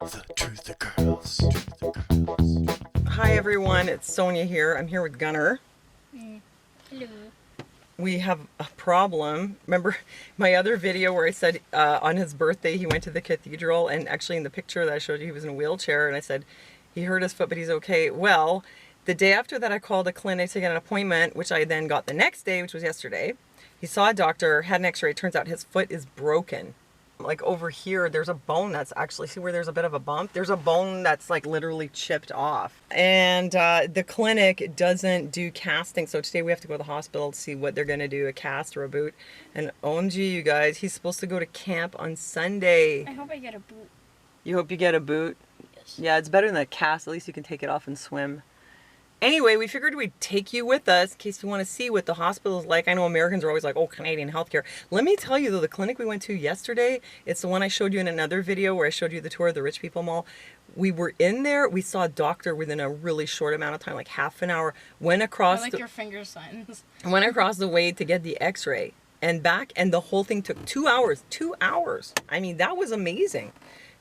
The Truth Girls. Hi everyone, it's Sonia here. I'm here with Gunnar. Hello. We have a problem. Remember my other video where I said on his birthday he went to the cathedral, and actually in the picture that I showed you he was in a wheelchair, and I said he hurt his foot but he's okay. Well, the day after that I called a clinic to get an appointment, which I then got the next day, which was yesterday. He saw a doctor, had an x-ray. Turns out his foot is broken. Like over here, there's a bone that's actually, see where there's a bit of a bump? There's a bone that's like literally chipped off. And the clinic doesn't do casting. So today we have to go to the hospital to see what they're going to do, a cast or a boot. And OMG, you guys, he's supposed to go to camp on Sunday. I hope I get a boot. You hope you get a boot? Yes. Yeah, it's better than a cast. At least you can take it off and swim. Anyway, we figured we'd take you with us in case you want to see what the hospital is like. I know Americans are always like, oh, Canadian healthcare. Let me tell you though, the clinic we went to yesterday, it's the one I showed you in another video where I showed you the tour of the Rich People Mall. We were in there, we saw a doctor within a really short amount of time, like half an hour, went across your finger signs. went across the way to get the x-ray and back, and the whole thing took 2 hours. 2 hours. I mean, that was amazing.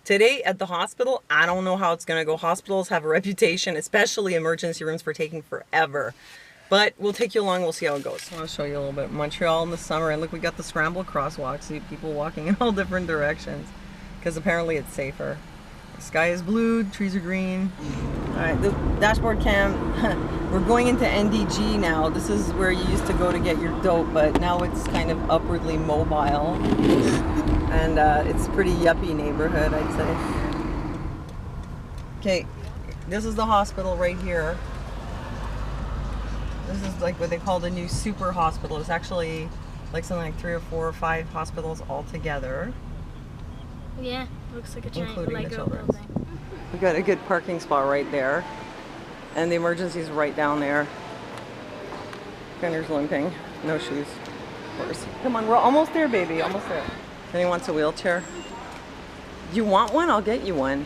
Today at the hospital, I don't know how it's going to go. Hospitals have a reputation, especially emergency rooms, for taking forever. But we'll take you along. We'll see how it goes. I want to show you a little bit. Montreal in the summer. And look, we got the scramble crosswalks. See people walking in all different directions. Because apparently it's safer. The sky is blue. Trees are green. All right, the dashboard cam. We're going into NDG now. This is where you used to go to get your dope. But now it's kind of upwardly mobile. And it's a pretty yuppie neighborhood, I'd say. Okay, this is the hospital right here. This is like what they call the new super hospital. It's actually like something like 3 or 4 or 5 hospitals all together. Yeah, looks like a giant Including the Lego children's. building. We got a good parking spot right there. And the emergency's right down there. Gunner's limping. No shoes, of course. Come on, we're almost there, baby, almost there. Anyone wants a wheelchair? Do you want one? I'll get you one.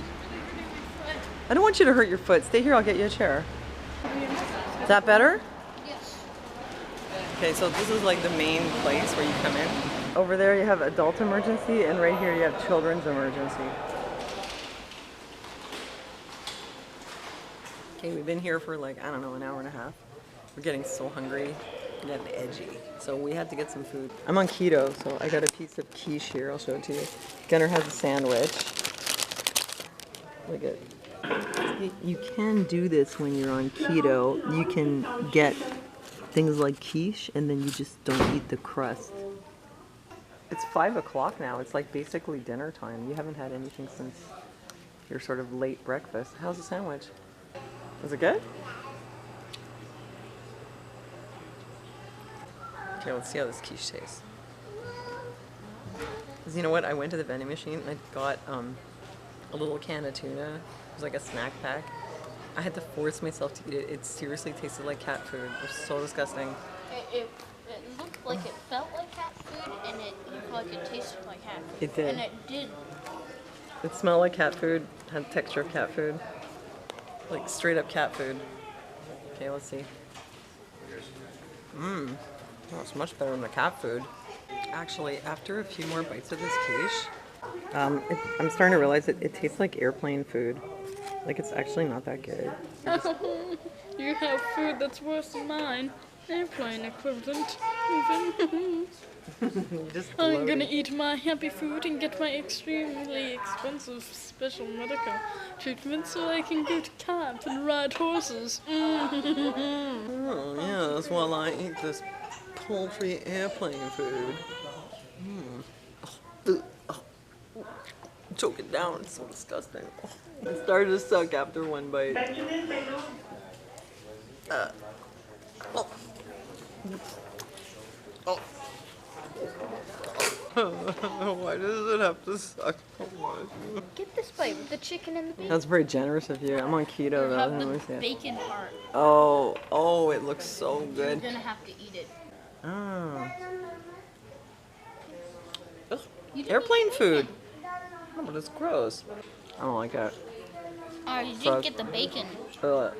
I don't want you to hurt your foot. Stay here, I'll get you a chair. Is that better? Yes. Okay, so this is like the main place where you come in. Over there you have adult emergency, and right here you have children's emergency. Okay, we've been here for like, I don't know, an hour and a half. We're getting so hungry. We're getting edgy. So we had to get some food. I'm on keto, so I got a piece of quiche here. I'll show it to you. Gunnar has a sandwich. Look at. You can do this when you're on keto. You can get things like quiche, and then you just don't eat the crust. It's 5 o'clock now. It's like basically dinner time. You haven't had anything since your sort of late breakfast. How's the sandwich? Is it good? Okay, let's see how this quiche tastes. Because you know what? I went to the vending machine and I got a little can of tuna. It was like a snack pack. I had to force myself to eat it. It seriously tasted like cat food. It was so disgusting. It looked like it felt like cat food, and it looked like it tasted like cat food. It did. And it did. It smelled like cat food, had the texture of cat food. Like straight up cat food. Okay, let's see. Mmm. Oh, it's much better than the cat food. Actually, after a few more bites of this quiche, I'm starting to realize it tastes like airplane food. Like it's actually not that good. You have food that's worse than mine. Airplane equivalent, even. Just I'm gonna bloated. eat my happy food and get my extremely expensive special medical treatment so I can go to camp and ride horses. Oh, yes, while I eat this poultry airplane food. Choke it down, it's so disgusting. It started to suck after one bite. Why does it have to suck so much? Get this bite with the chicken and the bacon. That's very generous of you. I'm on keto though. Have Let me the see it. bacon part. Oh, it looks so You're good. gonna have to eat it. Oh. Ugh, You didn't airplane eat food. bacon. Oh, but it's gross. I don't like it. Oh, you didn't Fuck. get the bacon. Ugh.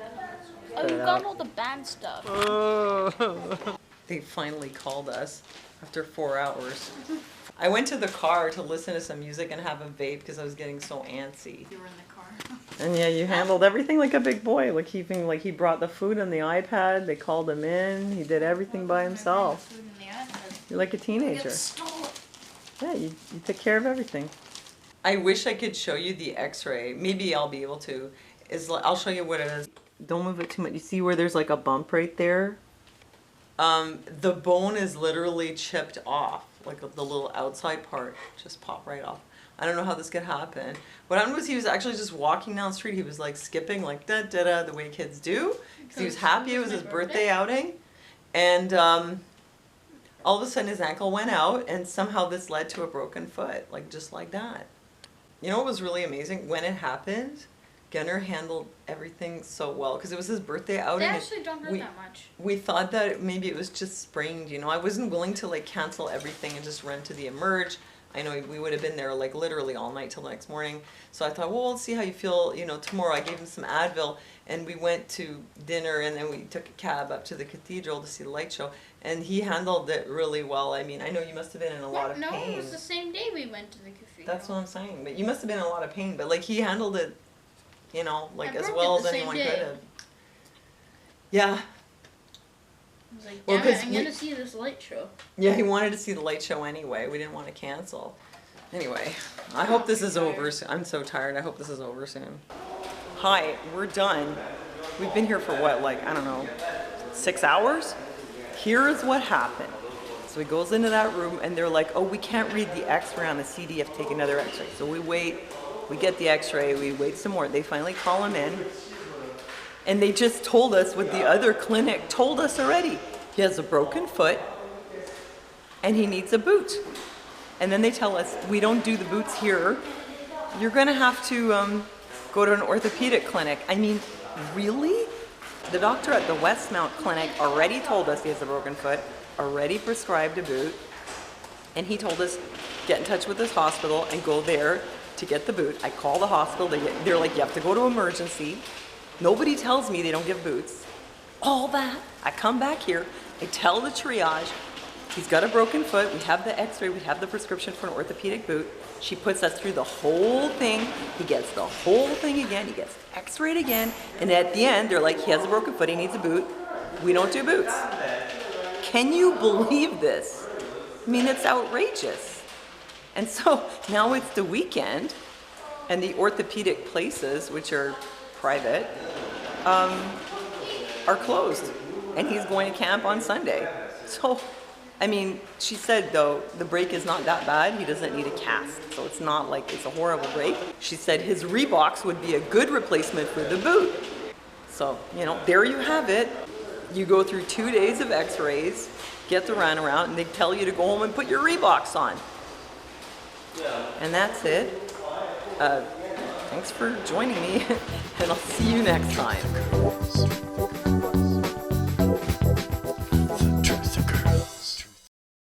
Oh, you got all the bad stuff. They finally called us after 4 hours. I went to the car to listen to some music and have a vape because I was getting so antsy. You were in the car. And yeah, you handled everything like a big boy. Like he brought the food on the iPad. They called him in. He did everything by himself. Food in the iPad. You're like a teenager. Get stolen. Yeah, you take care of everything. I wish I could show you the x-ray. Maybe I'll be able to. I'll show you what it is. Don't move it too much. You see where there's like a bump right there? The bone is literally chipped off. Like the little outside part just popped right off. I don't know how this could happen. What happened was he was actually just walking down the street. He was like skipping like da da da the way kids do. Because he was happy. It was his birthday outing. And all of a sudden his ankle went out and somehow this led to a broken foot. Like just like that. You know what was really amazing? When it happened, Gunnar handled everything so well because it was his birthday outing. They actually don't hurt that much. We thought that maybe it was just sprained, you know. I wasn't willing to like cancel everything and just run to the emerge. I know we would have been there like literally all night till the next morning. So I thought, well, we'll see how you feel, you know, tomorrow. I gave him some Advil and we went to dinner and then we took a cab up to the cathedral to see the light show. And he handled it really well. I mean, I know you must have been in a lot of pain. No, it was the same day we went to the cathedral. That's what I'm saying. But you must have been in a lot of pain. But like he handled it, you know, like I as broke well it as the same anyone day. could have. Yeah. I was like, Well, damn it, 'cause I'm gonna see this light show. Yeah, he wanted to see the light show anyway. We didn't want to cancel. Anyway, I hope this is over soon. I'm so tired. I hope this is over soon. Hi, we're done. We've been here for what, like, I don't know, 6 hours? Here is what happened. So he goes into that room and they're like, oh, we can't read the x-ray on the CD, you have to take another x-ray. So we wait, we get the x-ray, we wait some more. They finally call him in. And they just told us what the other clinic told us already. He has a broken foot and he needs a boot. And then they tell us, we don't do the boots here. You're gonna have to go to an orthopedic clinic. I mean, really? The doctor at the Westmount Clinic already told us he has a broken foot, already prescribed a boot, and he told us, get in touch with this hospital and go there to get the boot. I call the hospital, they're like, you have to go to emergency. Nobody tells me they don't give boots. All that, I come back here, I tell the triage, he's got a broken foot, we have the x-ray, we have the prescription for an orthopedic boot. She puts us through the whole thing, he gets the whole thing again, he gets x-rayed again, and at the end, they're like, he has a broken foot, he needs a boot. We don't do boots. Can you believe this? I mean, it's outrageous. And so now it's the weekend, and the orthopedic places, which are private, are closed. And he's going to camp on Sunday. So, I mean, she said, though, the break is not that bad. He doesn't need a cast. So it's not like it's a horrible break. She said his Reeboks would be a good replacement for the boot. So, you know, there you have it. You go through 2 days of x-rays, get the runaround, and they tell you to go home and put your Reeboks on. And that's it. Thanks for joining me, and I'll see you next time.